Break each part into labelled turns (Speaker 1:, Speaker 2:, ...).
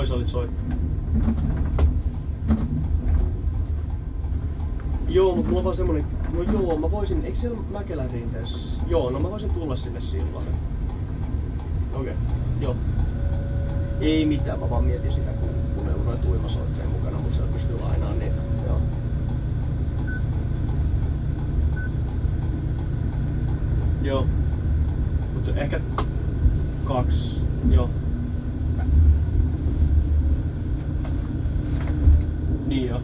Speaker 1: Sä olit soittanut. Joo, mutta mulla on vaan semmonen, no joo, mä voisin, eikö siellä Mäkelän rinteessä? Joo, no mä voisin tulla sinne silloin. Okei, joo. Ei mitään, mä vaan mietin sitä, kun meillä on noin tuimasoitseen mukana, mutta siellä pystyy lainaamaan niitä. Joo. Joo. Mutta ehkä 2, joo. Niin joo.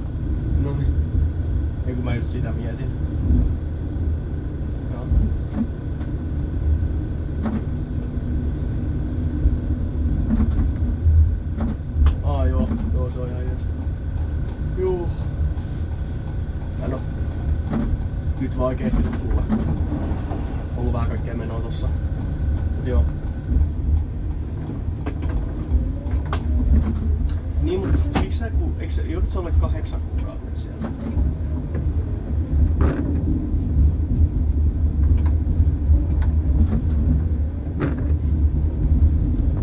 Speaker 1: No niin. Ei kun mä just sitä mietin. Joo. Joo. Joo, se on ihan jees. Joo. No. Nyt vaan oikein ehtinyt tulla. Ollut vähän kaikkea menoa tossa. Mut joo. Niin, mut miksi sä, joudut sä olla 8 kuukautta siellä?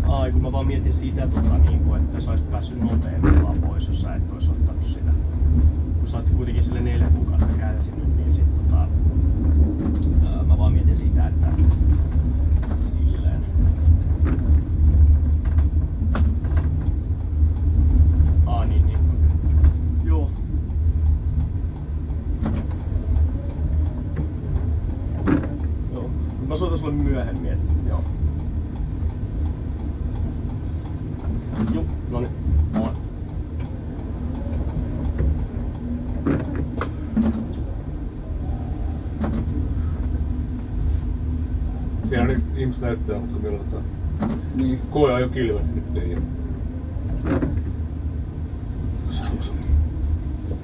Speaker 1: Ai, kun mä vaan mietin sitä, että sä olisit päässyt nopeammin vaan pois, jos sä et ois ottanut sitä. Kun sä oot kuitenkin sille 4 kuukautta kärsinyt, niin sit mä vaan mietin sitä, että silleen. Niin. Joo. Joo. Mä soitan sulle myöhemmin, että joo. Joo, noniin. Moi.
Speaker 2: Siellä nyt ihmiset näyttää, mutta kun meillä on niin. Koe ajo kilvet nyt ei.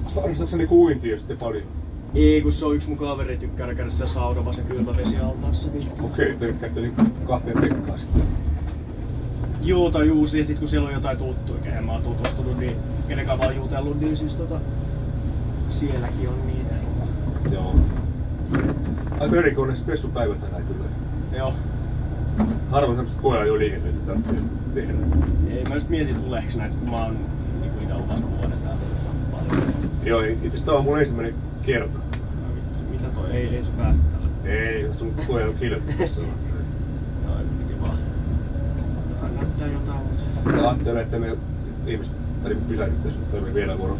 Speaker 2: Saadaanko niinku uintia sitten paljon?
Speaker 1: Ei, kun se on yksi mun kaveri tykkää käydä siellä saunamassa kylmävesialtaassa.
Speaker 2: Okei, te käytte niinku 2 Pekkaa sitten.
Speaker 1: Joo, tai ja sit kun siellä on jotain tuttuja, kehen mä oon tutustunut, niin kenenkään vaan jutellut, niin siis sielläkin on niitä.
Speaker 2: Joo. Aika erikoinen spessupäivä tänään kyllä.
Speaker 1: Joo.
Speaker 2: Harvoin semmoista koeajoliikennettä tarvitsee tehdä.
Speaker 1: Ei, mä just mietin tuleeks näitä, kun mä oon niinku itse ollut vasta vuoden täällä.
Speaker 2: Joo, itse tää on mun ensimmäinen kerta.
Speaker 1: Mitä toi? Ei se päästä tällä.
Speaker 2: Ei, sun koe on kilvettymässä.
Speaker 1: Joo, piti vaan. Tai näyttää jotain, mutta...
Speaker 2: Mä ajattelen, että me ihmiset pysähdyttäis, mutta toimii vielä vuoro.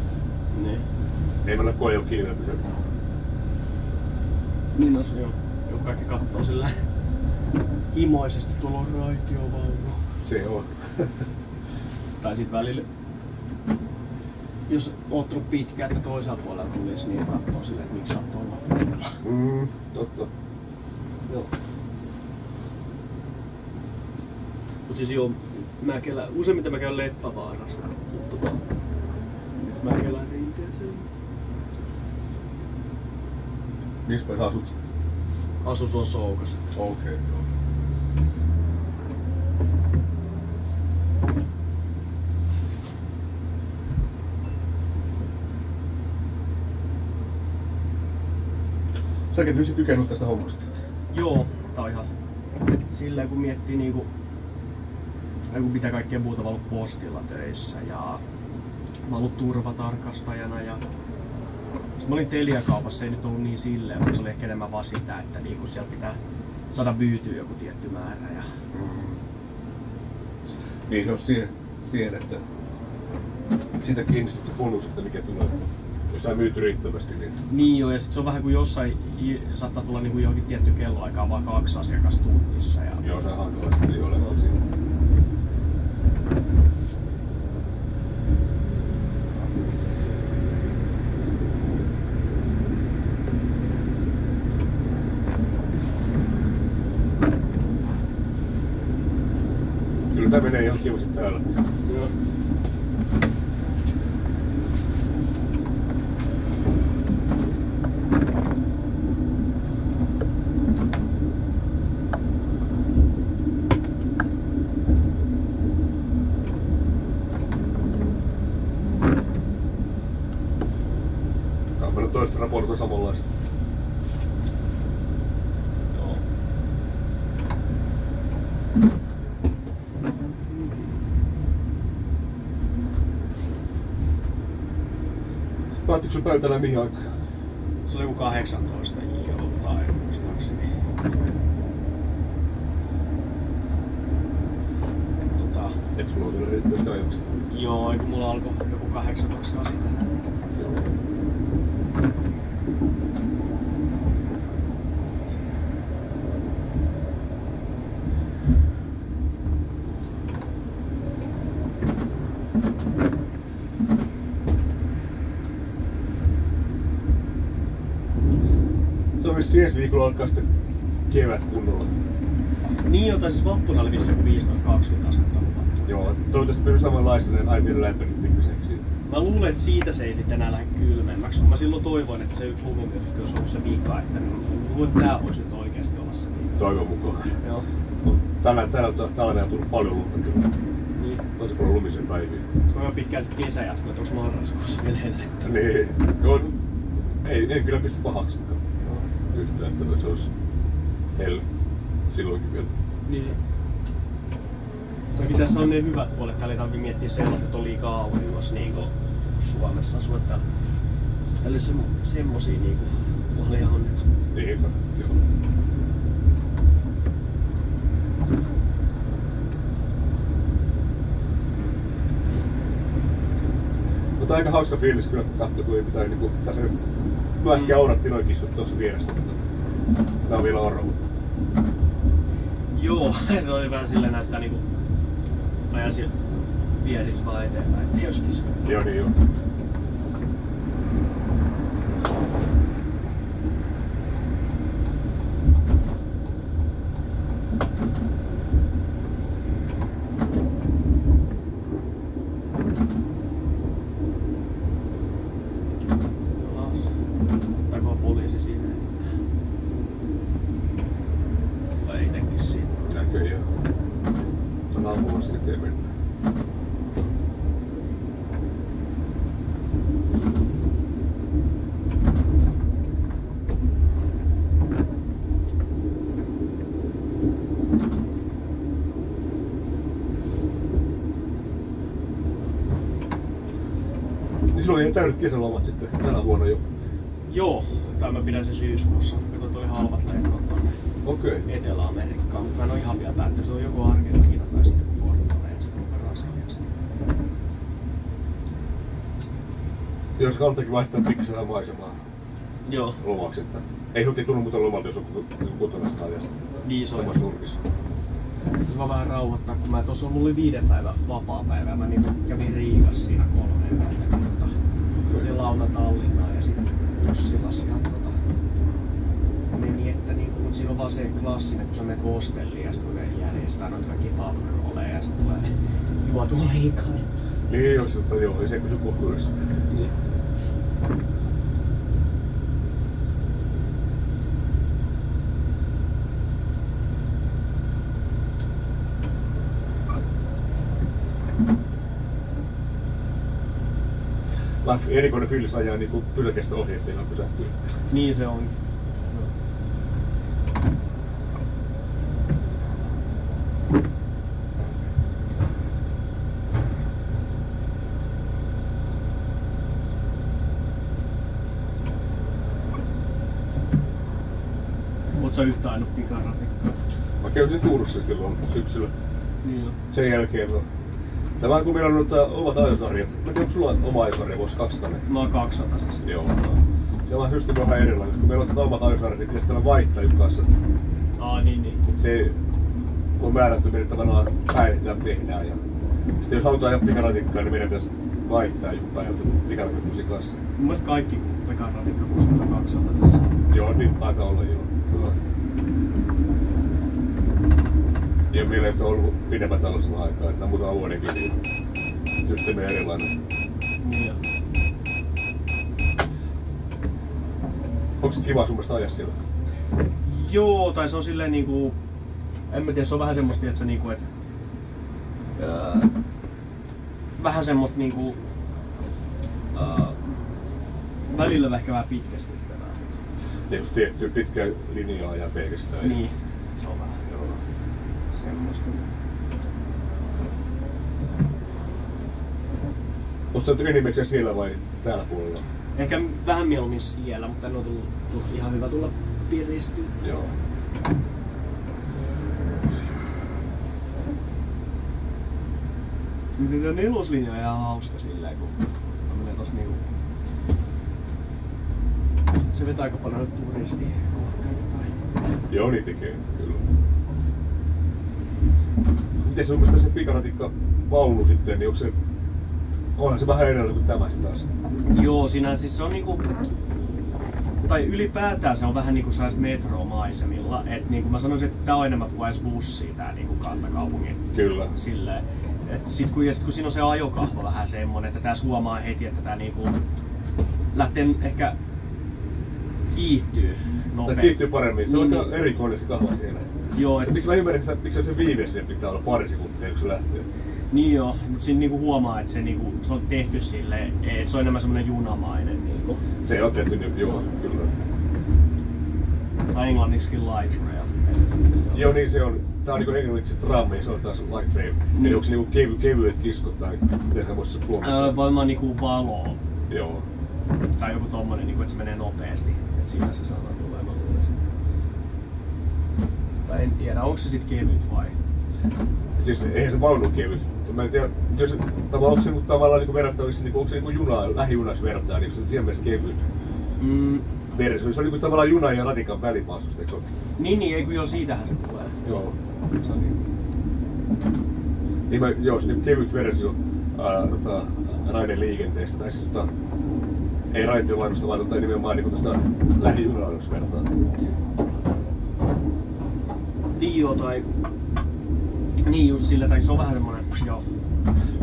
Speaker 1: Niin.
Speaker 2: Ei meillä koe on kilveä pysähdyttää.
Speaker 1: Niin no se joo. Joku kaikki kattoo sillä himoisesti, tuolla on raitiovaunu.
Speaker 2: Se on.
Speaker 1: Tai sit välillä, jos oottanut pitkään, että toisella puolella tulisi, niin kattoo silleen, että miksi sä oot tuolla puolella.
Speaker 2: Totta.
Speaker 1: Joo. Mut siis joo, useimmiten mä käyn Leppävaarassa, mutta nyt mä käyn rinteeseen.
Speaker 2: Missä päin asut sitten?
Speaker 1: Asus on Soukassa.
Speaker 2: Okei, joo. Säkin nyt tykännyt tästä hommasta?
Speaker 1: Joo, tää on ihan silleen kun miettii niinku kun pitää kaikkea muuta, mä ollut postilla töissä ja mä ollut turvatarkastajana ja sitten mä olin Telia-kaupassa, ei nyt ollut niin silleen, mutta se oli ehkä enemmän vaan sitä, että niinku siellä pitää saada myytyä joku tietty määrä. Ja...
Speaker 2: Niin se on siihen, että siitä kiinni sit se bonus, että mikä tulee. Jos sä myyty riittävästi, niin...
Speaker 1: Niin joo, ja sit se on vähän kuin jossain saattaa tulla niinku johonkin tietty kelloaikaan vaan 2 asiakastunnissa. Ja...
Speaker 2: Joo, se on hankala sitten olemaan siinä. Kyllä tää menee ihan kivasti täällä.
Speaker 1: Joo.
Speaker 2: Toista raportoa samanlaista.
Speaker 1: Joo.
Speaker 2: Istitko sun pöytällä mihin aikaan?
Speaker 1: Se oli joku 18 jotain muistaakseni.
Speaker 2: Et sulla on vielä riittävästi ajasta?
Speaker 1: Joo, eikö mulla alkoi joku 8-2 tänään.
Speaker 2: Joo. Se on vissiin ensi viikolla alkaa sitten kevät kunnolla.
Speaker 1: Niin jota siis vappuna oli vissiin 15-20 astetta luvattu.
Speaker 2: Joo, toivottavasti pysyy samanlaisena, aina vielä lämpennyt pikkasenkin.
Speaker 1: Mä luulen, että siitä se ei sitten enää lähde kylmemmäksi. Mä silloin toivoin, että se yksi lumimyrsky olisi ollut se vika, että luulen, että tää voisi nyt oikeasti olla se vika.
Speaker 2: Toivon mukaan.
Speaker 1: Joo.
Speaker 2: Tänään on tullut paljon lunta.
Speaker 1: Niin.
Speaker 2: Tosi paljon lumisen päiviä.
Speaker 1: Kuinka pitkään sitten kesä jatkuu, että onko marraskuussa vielä hellettä?
Speaker 2: Niin. Joo, ei kyllä pistä pahaksi yhtään, että se olisi helle silloinkin vielä.
Speaker 1: Niin. Toki tässä on ne hyvät puolet, täällä ei tarvitse miettiä sellaista, että on liikaa auringossa niin kuin Suomessa asuu, että täällä on semmosia niin kuin mallia on nyt.
Speaker 2: Niinpä, joo. Mutta aika hauska fiilis kyllä katsoa, kun ei mitään niinku tässä nyt myöskin aurattiin noin kissut tuossa vieressä, mutta tää on vielä orro, mutta...
Speaker 1: Joo, se oli vähän silleen näyttää niinku ajasin viesis vaan eteenpäin, ettei jos kiskoja.
Speaker 2: Joo niin joo.
Speaker 1: Ottaako poliisi siinä? Tai itekin siinä?
Speaker 2: Näköjään. Tuon ambulanssin eteen mennään. Niin sulla oli ihan täydet kesälomat sitten tänä vuonna jo.
Speaker 1: Joo, tai mä pidän sen syyskuussa. Kato, tuli halvat lennot tonne
Speaker 2: Okei.
Speaker 1: Etelä-Amerikkaan, mutta mä en oo ihan vielä päättänyt. Se on joko Argentiina tai sitten joku Fortaleza, että se on Brasiliassa.
Speaker 2: Jos kannattakin vaihtaa pikkasen maisemaa
Speaker 1: Joo.
Speaker 2: lomaksi, että ei nyt tunnu muuta lomalta, jos on kotona sitä ajasta.
Speaker 1: Niin se on.
Speaker 2: Omassa nurkissa.
Speaker 1: Mä vähän rauhoittaa, kun mä tuossa mulla oli 5 päivän vapaa-päivä. Mä niinku kävin Riigassa siinä 3 päivää. Otin Launa Tallinnaan ja sitten Pussilas ja meni, että niinku, mut siinä on vaan se klassinen, kun sä menet hostelliin ja sitten kun järjestää noita kaikki pubcrawleja ja sitten tulee juotua liikaa.
Speaker 2: Niin jos, että joo, ei se pysy kohtuudessa.
Speaker 1: Niin.
Speaker 2: Erikoinen fiilis ajaa niinku pysäkestä ohi, ettei vaan pysähtyä.
Speaker 1: Niin se on. Oot sä yhtään ainut pikaratikkaa?
Speaker 2: Mä käytin Turussa silloin syksyllä.
Speaker 1: Niin jo.
Speaker 2: Sen jälkeen tämä on kun meillä on nyt omat ajosarjat. Mä tiedän, onko sulla oma ajosarja vuosi 200?
Speaker 1: Mä oon 200 siis.
Speaker 2: Joo. Se on just vähän erilainen. Kun meillä on omat ajosarjat, niin pitäisi tällä vaihtaa kanssa.
Speaker 1: Niin.
Speaker 2: Se on määrätty meille tavallaan päivitetään tehdään. Ja sitten jos halutaan ajaa pikaratikkaa, niin meidän pitäisi vaihtaa päivitetään pikaratikkuusin kanssa.
Speaker 1: Mun mielestä kaikki pikaratikkakuskit on 200 siis.
Speaker 2: Joo, niin taitaa olla joo. Kyllä. Ja meillä ei ole ollut pidemmän tällaisella aikaa, että muutama vuodenkin siitä. Systeemi on erilainen.
Speaker 1: Niin jo.
Speaker 2: Onko se kiva sun mielestä ajaa siellä?
Speaker 1: Joo, tai se on silleen niinku... En mä tiedä, se on vähän semmoista, että se niinku, et... vähän semmoista niinku... välillä ehkä vähän pitkästyttävää.
Speaker 2: Niin just tiettyä pitkää linjaa ajaa pelkästään.
Speaker 1: Niin, se on vähän semmoista.
Speaker 2: Oletko sä enimmäkseen siellä vai täällä puolella?
Speaker 1: Ehkä vähän mieluummin siellä, mutta tänne on tullut ihan hyvä tulla piristyä.
Speaker 2: Joo.
Speaker 1: Miten tää neloslinja on ihan hauska silleen, kun menee tossa niinku... Se vetää aika paljon turistikohteita tai...
Speaker 2: Joo, niin tekee, kyllä. Miten se on mielestäni se pikaratikka vaunu sitten, niin onhan se vähän erilainen kuin tämä taas?
Speaker 1: Joo, siinä siis se on niinku... Tai ylipäätään se on vähän niinku sellaiset metromaisemilla. Et niinku mä sanoisin, että tää on enemmän kuin edes bussia tää niinku kantakaupungin.
Speaker 2: Kyllä.
Speaker 1: Silleen. Et sit kun siinä on se ajokahva vähän semmonen, että tää huomaa heti, että tää niinku lähtee ehkä kiihtyy nopeasti.
Speaker 2: Tää kiihtyy paremmin. Se on aika erikoinen se kahva siellä.
Speaker 1: Joo,
Speaker 2: miksi mä ymmärrän, että miksi se viive siihen pitää olla pari sekuntia, kun se lähtee?
Speaker 1: Niin joo, mutta siinä niinku huomaa, että se on tehty silleen, että se on enemmän semmonen junamainen. Niinku.
Speaker 2: Se on tehty, niin joo, kyllä.
Speaker 1: Tai englanniksikin light rail.
Speaker 2: Joo, niin se on. Tää on niinku englanniksi tram, ja se on taas light rail. Eli onko se niinku kevyet kiskot tai miten se voisi suomentaa?
Speaker 1: Varmaan niinku valo.
Speaker 2: Joo.
Speaker 1: Tai joku tommonen, niinku, että se menee nopeasti. Että siinä se saattaa tulee, mä luulisin. Tai en tiedä, onko se sit kevyt vai?
Speaker 2: Siis eihän se vaunu kevyt. Mä en tiedä, jos onko se tavallaan niinku verrattavissa, niinku, onko se niinku lähijunas vertaa, niin se on siihen mielessä kevyt. Versio. Se on niinku tavallaan junan ja ratikan välimaastosta, eikö ole?
Speaker 1: Niin, eikö joo, siitähän se tulee.
Speaker 2: Joo.
Speaker 1: Se on niin.
Speaker 2: Joo, se on niinku kevyt versio raideliikenteestä, tai siis ei raitiovaunusta, vaan nimenomaan niinku tuosta lähijunaa, jos vertaa.
Speaker 1: Niin joo, tai... Niin just sillä, tai se on vähän semmonen, joo.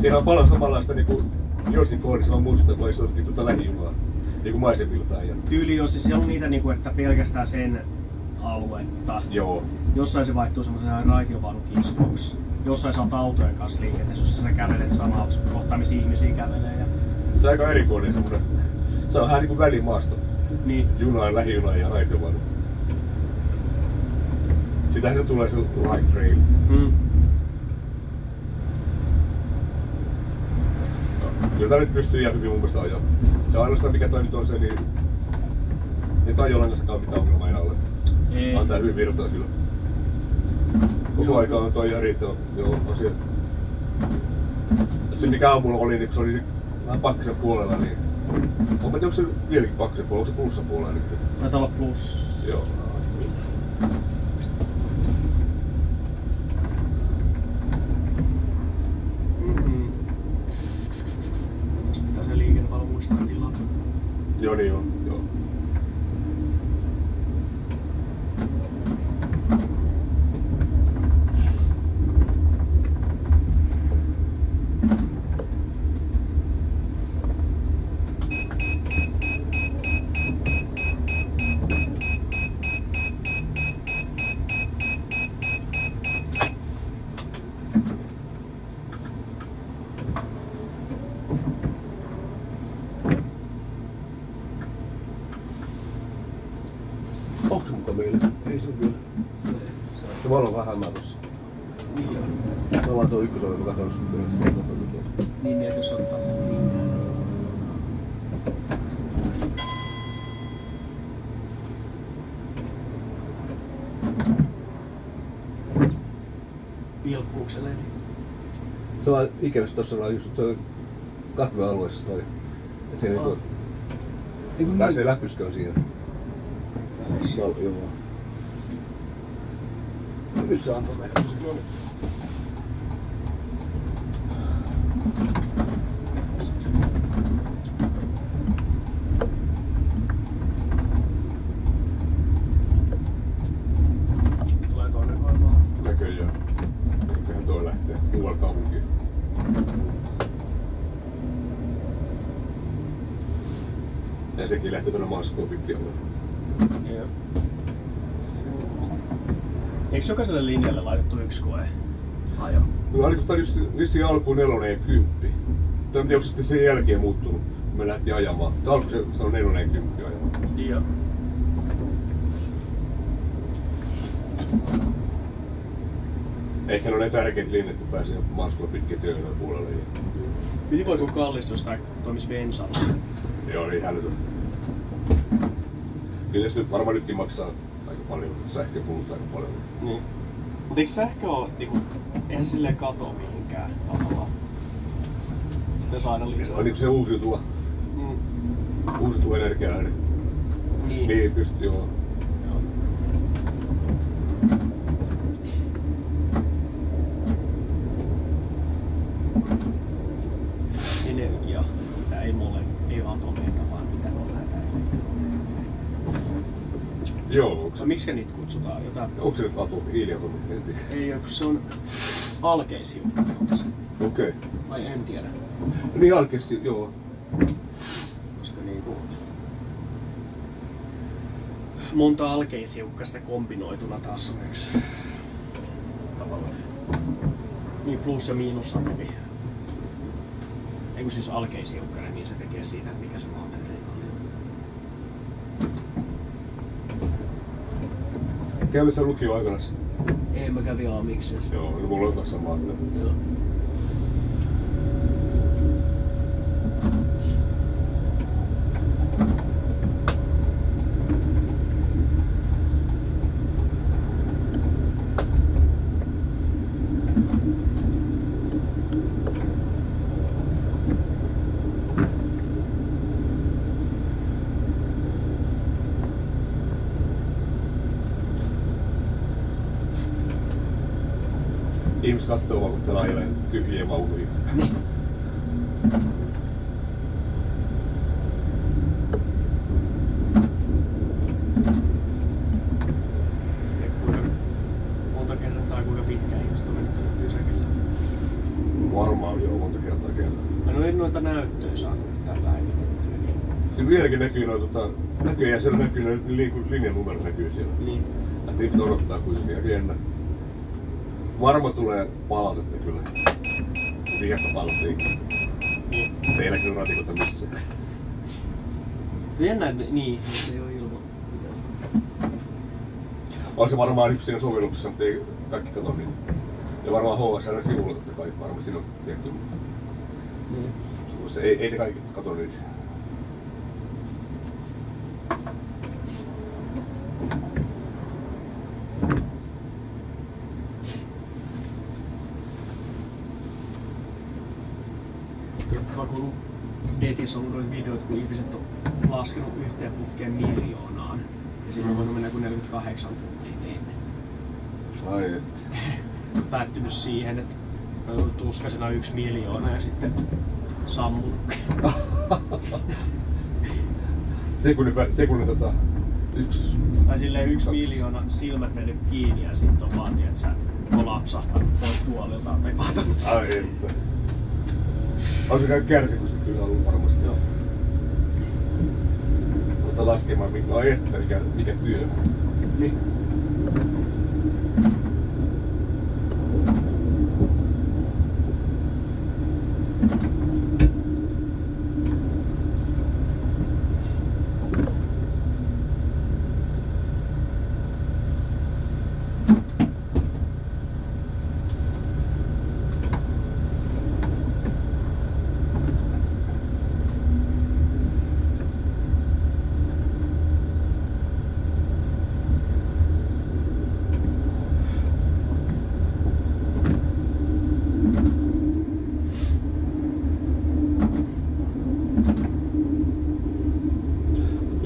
Speaker 2: Siinä on paljon samanlaista niinku jossain kohdissa on musta, vai se on lähijunaa. Niinku maisemiltaan. Ja...
Speaker 1: Tyyli jos siis siellä on niitä niinku, että pelkästään sen aluetta.
Speaker 2: Joo.
Speaker 1: Jossain se vaihtuu semmoisen raitiovaunukiskoksi. Jossain sä oot autojen kanssa liikenteessä, jossa sä kävelet samaa kohtaa, missä ihmisiä kävelee. Ja...
Speaker 2: Se on aika erikoinen semmonen. Se on vähän niinku välimaasto.
Speaker 1: Niin.
Speaker 2: Junaan, lähijunaan ja raitiovaunu. Sitähän se tulee se light rail. Kyllä tää nyt pystyy ihan hyvin mun mielestä ajaa. Se ainoastaan mikä toi nyt on se, niin ei tajolangassakaan mitään ongelmaa enää ole.
Speaker 1: Ei.
Speaker 2: Antaa hyvin virtaa kyllä. Koko aika on toi ihan riittävä asia. Se mikä aamulla oli, niin kun se oli vähän pakkisen puolella, niin... Mä tiedä, onko se vieläkin pakkisen puolella, onko se plussan puolella nyt?
Speaker 1: Taitaa olla plus.
Speaker 2: Joo. Joo, niin on. Joo. Onko se muka meille? Ei se kyllä. Se voi olla vähän hämää tossa.
Speaker 1: Niin on.
Speaker 2: Me ollaan tuo ykkösovi, joka katsoo sun mikä.
Speaker 1: Niin, että jos ottaa. Vilkkuuko se ledi?
Speaker 2: Se on ikävästi tossa on just toi katvealueessa toi. Et se niinku... Pääsee läpysköön siinä. Joo. Nyt se antoi mennä.
Speaker 1: Tulee toinen varmaan.
Speaker 2: Näköjään. Eiköhän toi lähtee muualle kaupunkiin. Ja sekin lähtee tuonne Maskoon pitkialle.
Speaker 1: Joo. Eikö jokaiselle linjalle laitettu yksi koe? Ajo.
Speaker 2: No oliko tää vissiin alkuun 4 ja 10. Tai en tiedä, onko se sitten sen jälkeen muuttunut, kun me lähtiin ajamaan. Tää alkuun se on 4 ja 10 ajamaan.
Speaker 1: Joo.
Speaker 2: Ehkä ne on ne tärkeät linjat, kun pääsee maaskulla pitkin työhön puolelle.
Speaker 1: Miten voi kun kallista, jos tää toimis bensalla?
Speaker 2: Joo, niin hälytön. Kyllä se varmaan nytkin maksaa aika paljon, sähkö kuluttaa aika paljon.
Speaker 1: Niin. Mutta eikö sähkö ole niinku, eihän se silleen katoa mihinkään tavallaan? Sitä saada lisää.
Speaker 2: Se on niinku se uusiutuva. Uusiutuva energialähde. Niin pystyy joo.
Speaker 1: Energia. Tää ei atomeita, vaan mitä on näitä elektroneja.
Speaker 2: Joo.
Speaker 1: Miksi niitä kutsutaan?
Speaker 2: Onko se nyt atomi, hiiliatomi?
Speaker 1: Ei, kun se on alkeisiukka.
Speaker 2: Okei.
Speaker 1: Vai en tiedä.
Speaker 2: Niin alkeisi, joo.
Speaker 1: Koska niinku monta alkeisiukkasta kombinoituna taas on yksi tavallaan. Niin plus- ja miinusatomi. Eiku siis alkeisiukkana, niin se tekee siitä, että mikä se materiaali on.
Speaker 2: Kävi sä lukio-aikana?
Speaker 1: Ei, mä kävin Amiksessa.
Speaker 2: Joo, no mulla on kanssa samaa.
Speaker 1: Joo.
Speaker 2: Ihmiset kattoo vaan, kun täällä ajelee tyhjiä vaunuja.
Speaker 1: Niin. Monta kertaa kuinka pitkään ihmiset on mennyt tänne pysäkille?
Speaker 2: Varmaan joo, monta kertaa kertaa.
Speaker 1: No en noita näyttöjä saanut yhtään päivitettyä. Niin.
Speaker 2: Siinä vieläkin näkyy noita, näköjään siellä näkyy ne linjanumerot näkyy siellä.
Speaker 1: Niin.
Speaker 2: Ihmiset odottaa kuitenkin aika jännä. Varma tulee palautetta kyllä. Vihasta palautetta.
Speaker 1: Niin.
Speaker 2: Teilläkin on ratikoita missään.
Speaker 1: Jännä, niin. Se ei oo ilman.
Speaker 2: On se varmaan yksi siinä sovelluksessa, mutta ei kaikki kato niin. Ja varmaan HSN sivulla totta kai, varmaan siinä on tehty.
Speaker 1: Niin.
Speaker 2: Se ei ne kaikki kato niitä.
Speaker 1: Kun netissä on ollut noita videoita, kun ihmiset on laskenut yhteen putkeen 1 miljoonaan. Ja siinä on voinut mennä kuin 48 tuntia niin.
Speaker 2: Ai et.
Speaker 1: Päättynyt siihen, että on ollut tuskasena 1 miljoona ja sitten sammunut.
Speaker 2: Sekunnin yksi.
Speaker 1: Tai silleen 1 miljoona silmät mennyt kiinni ja sitten on vaan, että sä kolapsahtanut pois tuolilta tai patanut.
Speaker 2: Ai että. On se kärsikusti kyllä ollut varmasti.
Speaker 1: Joo.
Speaker 2: Mutta laskemaan mikä työ.
Speaker 1: Niin.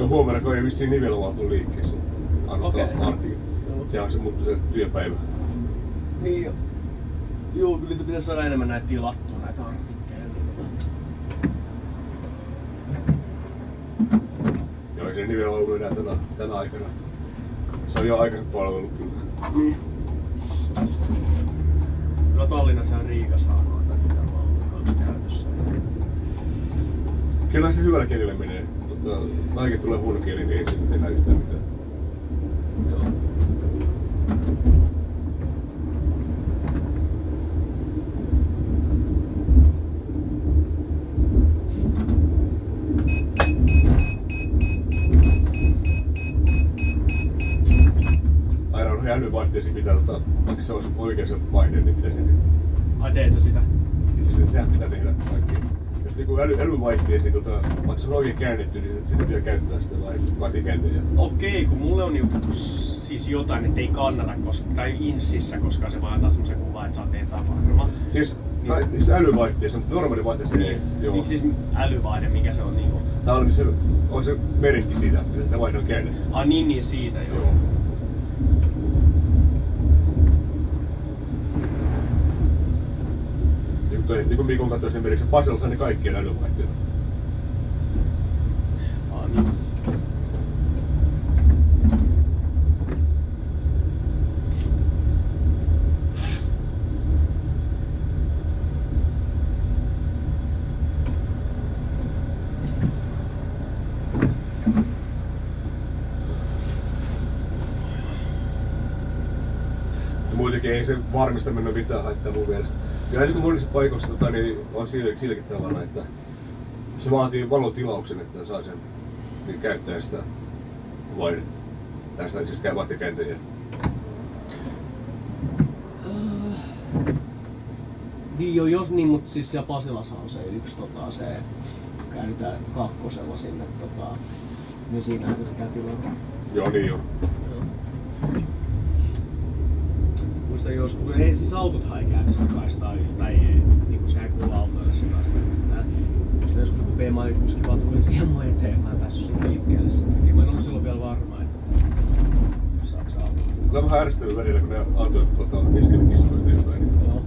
Speaker 2: Huomenna kun ei vissiin nivelvauhto liikkeessä. Annostellaan Martin. Sehän on se muuttu se työpäivä.
Speaker 1: Niin jo. Joo, kyllä niitä pitäisi saada enemmän näitä tilattua, näitä artikkeleja.
Speaker 2: Joo, ei se nivelvauhto enää tänä aikana. Se on jo aikaisemmin palvellut kyllä.
Speaker 1: Niin. Kyllä Tallinnassa ja Riikassa on noita nivelvauhtoja kanssa käytössä.
Speaker 2: Kyllä se hyvällä kelillä menee. Mutta ainakin tulee huono kieli, niin ei se nyt enää yhtään mitään.
Speaker 1: Joo.
Speaker 2: Aina on jäänyt älyvaihteisiin pitää, vaikka se olisi oikein se vaihde, niin pitäisi...
Speaker 1: Ai teet sä sitä?
Speaker 2: Sehän pitää tehdä kaikki. Jos niinku älyvaihteisiin, vaikka se on oikein käännetty, niin sitä pitää käyttää sitä vaihdekääntäjää.
Speaker 1: Okei, kun mulle on niinku siis jotain, ettei kannata, tai insissä, koska se vaan antaa semmosen kuvan, että sä oot epävarma.
Speaker 2: Siis niissä älyvaihteissa, normaali vaihteessa
Speaker 1: niin.
Speaker 2: Joo.
Speaker 1: Niin siis älyvaihde, mikä se on niinku?
Speaker 2: Tää on se merkki siitä, että se vaihde on käännetty.
Speaker 1: Niin siitä joo.
Speaker 2: Niin kuin Mikon katsoi esimerkiksi, Pasilassa ne kaikkien älyvaihteita.
Speaker 1: Niin.
Speaker 2: Muutenkin ei se varmistaminen ole mitään haittaa mun mielestä. Kyllä niin kuin monissa paikoissa niin on silläkin tavalla, että se vaatii valotilauksen, että saa sen niin käyttää sitä vaihdetta. Tästä siis vaihdekääntäjää.
Speaker 1: Niin jo, jos niin, mutta siis siellä Pasilassa on se yksi se käännetään kakkosella sinne niin siinähän se pitää tilata.
Speaker 2: Joo niin on.
Speaker 1: Muistan joskus, ei siis autothan ei käänne sitä kaistaa yli, tai ei, niinku sehän kuuluu autoille se kaista. Muistan joskus kun B-maikuski vaan tuli siihen mun eteen, mä en päässyt siitä liikkeelle sen takia. Mä en ollut silloin vielä varma, että saako se auto.
Speaker 2: Tämä on vähän ärsyttävää välillä, kun ne autot keskelle kiskoja jotain, niin
Speaker 1: joo.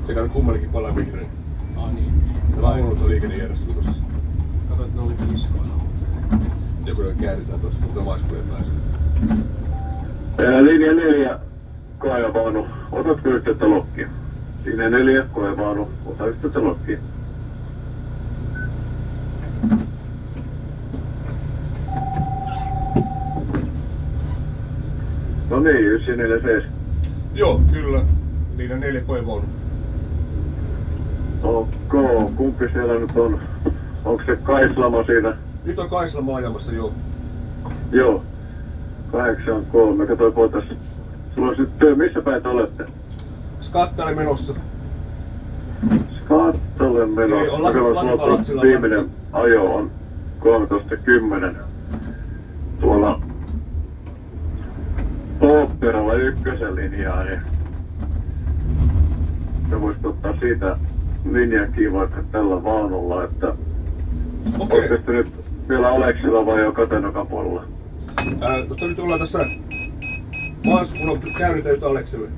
Speaker 2: Sekä kummallekin palaa vihreä.
Speaker 1: Niin.
Speaker 2: Se vaan huonossa liikennejärjestely tossa.
Speaker 1: Kato, että ne oli kiskoilla.
Speaker 2: Joku käännetään tosta, mutta vaiskujen päässä.
Speaker 3: Linja 4, koevaunu. Otatko yhteyttä Lokkiin? Linja 4, koevaunu. Ota yhteyttä Lokkiin. No niin, 147.
Speaker 2: Joo, kyllä. Linja 4 koevaunu.
Speaker 3: Okay, kumpi siellä nyt on? Onko se Kaislamo siinä?
Speaker 2: Nyt on Kaislamo ajamassa, joo.
Speaker 3: Joo. 83. Katsoin voitais. Sulla on sitten, missä päin te olette?
Speaker 2: Skattalle menossa.
Speaker 3: Skattalle menossa. Viimeinen ajo on 13.10. Tuolla Oopperalla ykkösen linjaa, niin se voisi ottaa siitä linjan kiinni tällä vaunulla, että
Speaker 2: Okei.
Speaker 3: Oletko nyt vielä Aleksilla vai jo Katenokan puolella?
Speaker 2: Mutta nyt ollaan tässä maassa, kun on käynyt just Aleksille.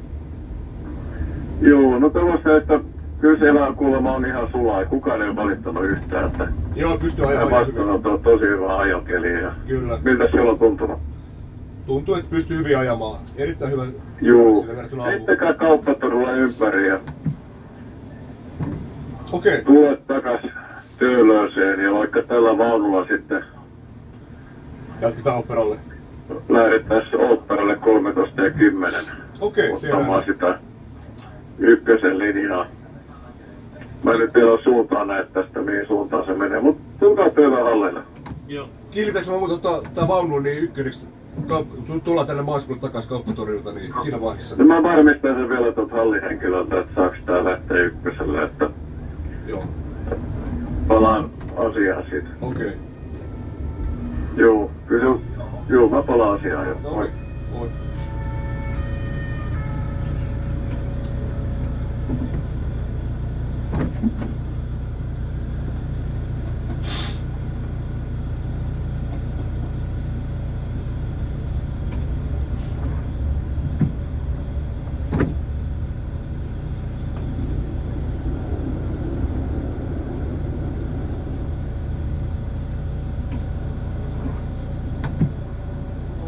Speaker 3: Joo, no tällaista, että kyllä siellä kuulemma on ihan sulaa, kukaan ei ole valittanut yhtään, että
Speaker 2: Joo, pystyy ajamaan
Speaker 3: vastaanotto on tosi hyvä ajokeli ja
Speaker 2: kyllä.
Speaker 3: miltä siellä on tuntunut?
Speaker 2: Tuntuu, että pystyy hyvin ajamaan. Erittäin hyvä.
Speaker 3: Joo, ettekä kauppatorulla ympäri ja
Speaker 2: Okei.
Speaker 3: tulet takas Töölöseen ja vaikka tällä vaunulla sitten
Speaker 2: Jatketaan Oopperalle.
Speaker 3: lähdettäisiin Oopperalle 13.10.
Speaker 2: Okei,
Speaker 3: ottamaan sitä ykkösen linjaa. Mä en nyt vielä suuntaan näe tästä, mihin suuntaan se menee, mutta tulkaa teillä hallille.
Speaker 1: Joo.
Speaker 2: Kiinnitäänkö mä muuta tää vaunu niin ykköneksi? Tullaan tänne maaskuulle takaisin kauppatorilta, niin siinä vaiheessa.
Speaker 3: No mä varmistan sen vielä tuolta hallihenkilöltä, että saaks tää lähteä ykköselle, että
Speaker 2: Joo.
Speaker 3: palaan asiaan siitä.
Speaker 2: Okei.
Speaker 3: Joo, kyllä joo, mä palaan asiaan jo.
Speaker 2: No niin. Moi.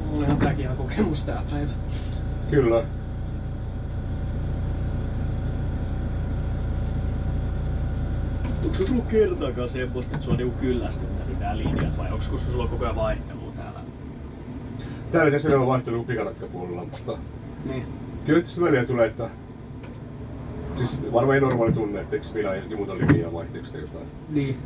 Speaker 1: Mulla on ihan tääkin ihan kokemus tää päivä.
Speaker 2: Kyllä.
Speaker 1: Onko sulla tullut kertaakaan semmoista, että sua on niinku kyllästyttänyt nää linjat vai onko sulla koko ajan vaihtelua täällä?
Speaker 2: Täällä tässä on vaihtelu pikaratkapuolella, mutta
Speaker 1: Niin.
Speaker 2: kyllä tässä väliä tulee, että siis varmaan ei normaali tunne, että eikö minä johonkin muuta linjaa vaihteeksi jotain.
Speaker 1: Niin.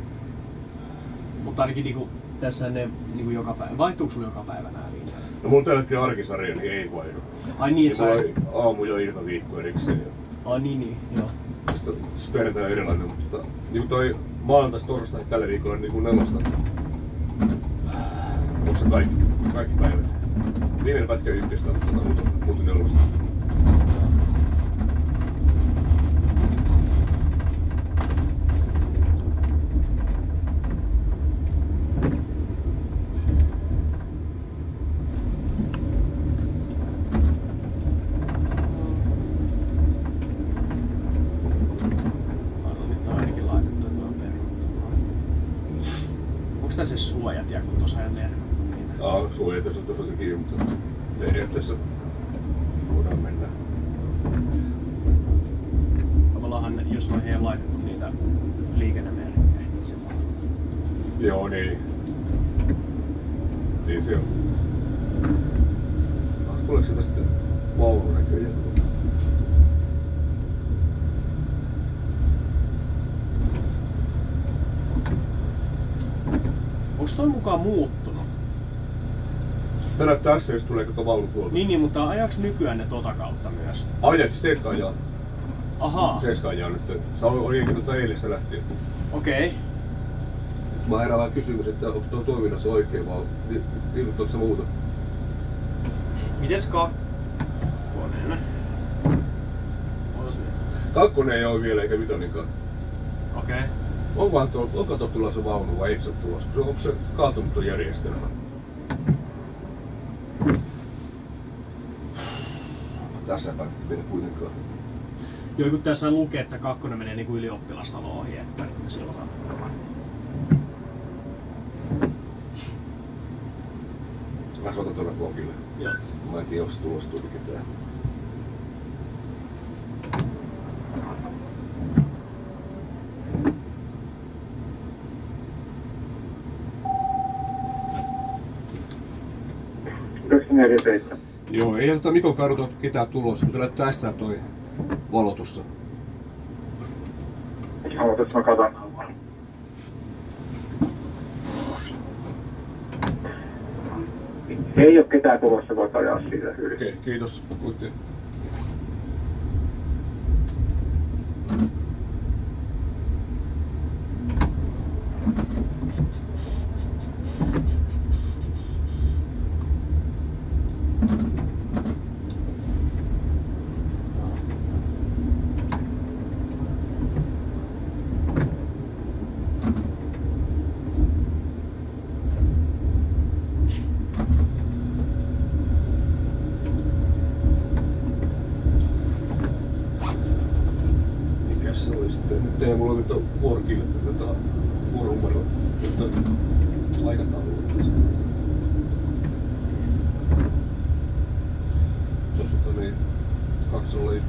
Speaker 1: Mutta ainakin niinku, tässä ne niinku joka päivä. Vaihtuuko sulla joka päivä nää linjat?
Speaker 2: No mulla tällä hetkellä arkisarja, niin ei vaihdu.
Speaker 1: Ai niin, että
Speaker 2: mulla on aamu ja ilta viikko erikseen.
Speaker 1: Ai niin, joo.
Speaker 2: Sitten perjantai on erilainen, mutta niin toi maanantaista torstaista tällä viikolla niin kuin 4. Onko se kaikki päivät? Viimeinen pätkä ykköstä, mutta muuta 4.
Speaker 1: Onko tässä suojat ja kun tuossa ei merkattu niitä?
Speaker 2: Suojat jos on tuossa kiinni, mutta periaatteessa voidaan mennä.
Speaker 1: Tavallaan jos mä ei laitettu niitä liikennemerkkejä, niin se vaan.
Speaker 2: Joo niin. Niin se on. Tuleeko sieltä sitten vaunu näköjään?
Speaker 1: Onko toi mukaan muuttunut?
Speaker 2: Tää näyttää tässä, jos tuleeko tuo vaunu puolta.
Speaker 1: Niin, mutta ajaaks nykyään ne tota kautta myös?
Speaker 2: Ajat, siis 7 ajaa.
Speaker 1: Ahaa.
Speaker 2: 7 ajaa nyt. Se oli eilestä lähtien.
Speaker 1: Okei. Okay.
Speaker 2: Mä herään vaan kysymys, että onko tuo toiminnassa oikein vai ilmoittaako se muuta?
Speaker 1: Mites kakkonen?
Speaker 2: Kakkonen ei oo vielä eikä vitoninkaan.
Speaker 1: Okei.
Speaker 2: Okay. Onko tuo tulossa vaunu vai eikö se ole tulossa? Onko se kaatunut tuo järjestelmä? Tässä ei päätetty mennä kuitenkaan.
Speaker 1: Joo, kun tässä lukee, että kakkonen menee niinku ylioppilastalo ohi, että silloin on.
Speaker 2: Mä soitan tuonne blogille.
Speaker 1: Joo.
Speaker 2: Mä en tiedä, onko se tulossa tuli ketään. Joo, ei Mikon kartu ketään tulossa, mutta näyttää tässä toi valo tossa.
Speaker 3: Ootas mä katon. Ei oo ketään tulossa, voit ajaa siitä yli.
Speaker 2: Okei, kiitos. Kuitti. Nyt ei mulla nyt ole vuorokilpailu, vuoromero, mutta aikataulu. Tossa on niin 201.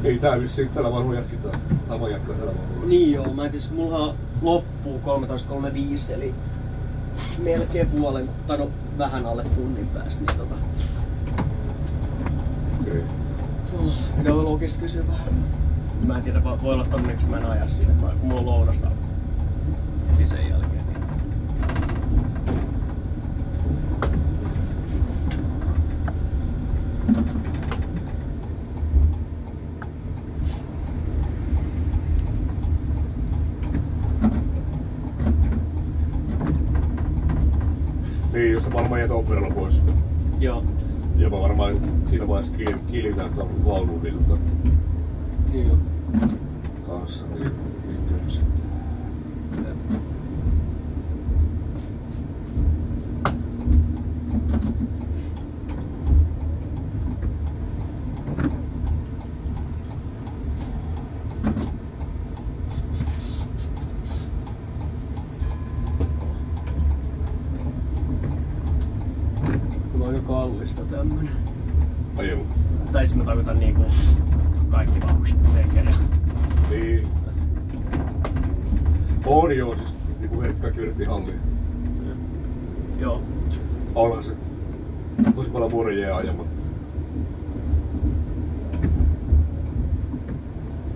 Speaker 2: Ei tää vissiin tällä vanhulla jatketaan. Tapa jatkaa tällä vanhulla.
Speaker 1: Niin joo, mä en tiedä, mulla loppuu 13.35 eli melkein puolen, tai no vähän alle tunnin päästä, niin
Speaker 2: Okei.
Speaker 1: mitä voi oikeesti kysyä vähän? Mä en tiedä, voi olla todennäköisesti mä en aja sinne, kun mulla on lounasta siis sen jälkeen.
Speaker 2: Niin, jos sä varmaan jätä operalla pois.
Speaker 1: Joo.
Speaker 2: Ja mä varmaan siinä vaiheessa kiinnitän tuon vaunuun niin
Speaker 1: Niin joo.
Speaker 2: kanssa, niin kyllä sitten.
Speaker 1: Kyllä on aika kallista tämmönen.
Speaker 2: Ajelu.
Speaker 1: Tai siis mä tarkoitan niinku kaikki vauhdit tekee.
Speaker 2: Niin. On joo, siis niinku kaikki vedettiin halliin.
Speaker 1: Joo.
Speaker 2: Onhan se tosi paljon vuoden jää ajamatta.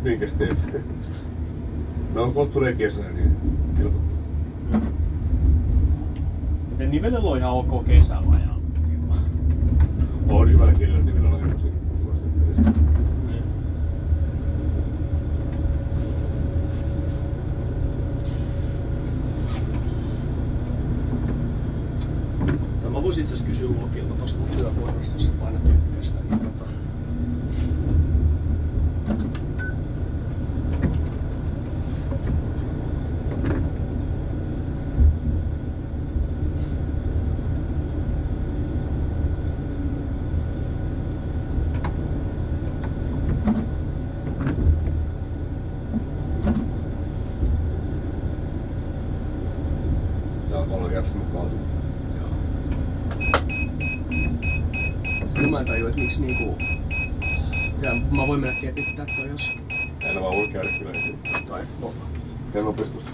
Speaker 2: Minkäs teet? Me on kohta tulee kesä, niin helpottaa.
Speaker 1: Miten Nivelellä on ihan ok kesällä ajaa?
Speaker 2: On hyvällä kielellä Nivelellä on tosi kivasti pelissä.
Speaker 1: Mä voisin itse asiassa kysyä Ulokilta tosta mun työvuorossa, jos sä painat ykköstä. Niin
Speaker 2: Tää on paljon järjestelmä kaatu.
Speaker 1: Sitten mä en tajua, että miksi niinku... Ja mä voin mennä kepittää toi jos...
Speaker 2: Näillä vaan voi käydä kyllä heti.
Speaker 1: Tai no.
Speaker 2: Käy nopeasti tosta.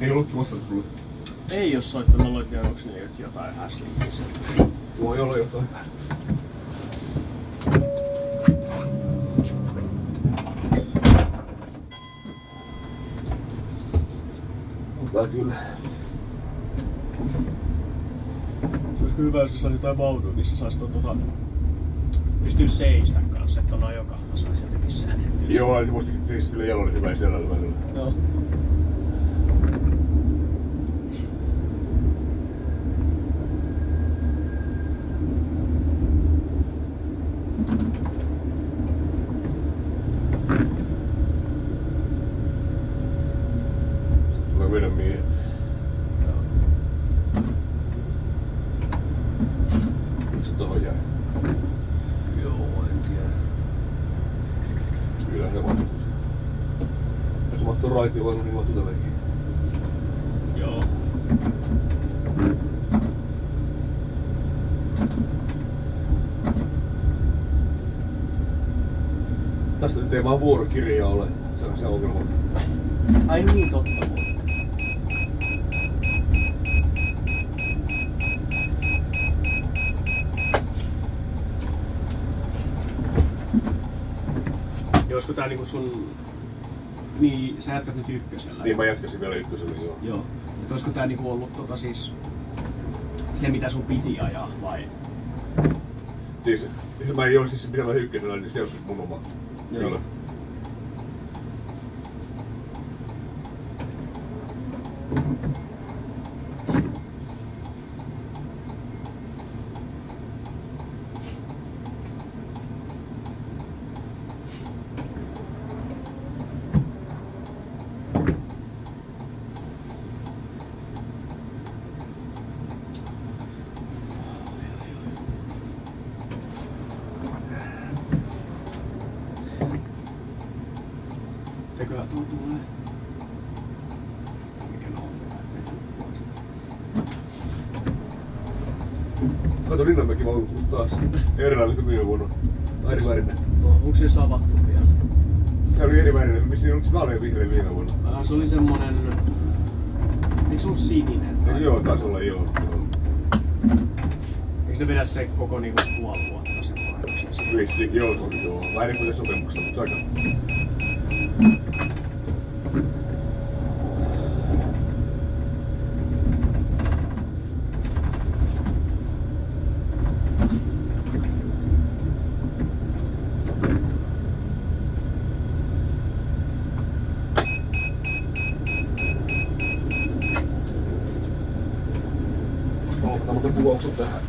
Speaker 2: Ei ollutkin vastata sulle.
Speaker 1: Ei jos soittanut, mä loitin onks niillä jotain häslinkissä.
Speaker 2: Voi olla jotain. Mutta kyllä.
Speaker 1: Se olisi hyvä, jos saisi jotain vaunua, missä saisi pystyy seistä kanssa, että on ajokahdella saisi jotenkin säännettyä.
Speaker 2: Joo, eli muistakin teisi kyllä jalolle hyvä selällä välillä.
Speaker 1: Joo.
Speaker 2: Tulee meidän miehet. Miksi se tohon jäi?
Speaker 1: Joo, en tiedä.
Speaker 2: Kyllä se mahtuu. Jos se mahtuu raitiovaunu, niin mahtuu tämäkin.
Speaker 1: Joo.
Speaker 2: Tästä nyt ei vaan vuorokirjaa ole. Se on se ongelma.
Speaker 1: Ai niin, totta. Ja olisiko tää niinku sun... Niin, sä jatkat nyt ykkösellä.
Speaker 2: Niin mä jatkasin vielä ykkösellä, joo.
Speaker 1: Joo. Et olisiko tää niinku ollut siis... Se mitä sun piti ajaa vai...
Speaker 2: Siis mä en joo, siis mitä mä ykkösellä, niin se on mun oma.
Speaker 1: Joo.
Speaker 2: Kyllä.
Speaker 1: Teköhän tuo tulee. Mikä on?
Speaker 2: Kato Rinnanmäki vaunu tullut taas. Erilainen kuin viime vuonna. Eri värinen.
Speaker 1: No, onko se savattu vielä?
Speaker 2: Se oli eri värinen. Missä onko se vaalean vihreä viime vuonna?
Speaker 1: Se oli semmonen... Eikö se ollut sininen?
Speaker 2: Joo, taisi olla joo.
Speaker 1: Eikö ne vedä se koko niinku puoli vuotta sen mainoksen?
Speaker 2: Vissi, joo, se oli joo. Vähän eri kuin sopimuksesta, mutta aika. Otetaan muuten kuvaukset tähän.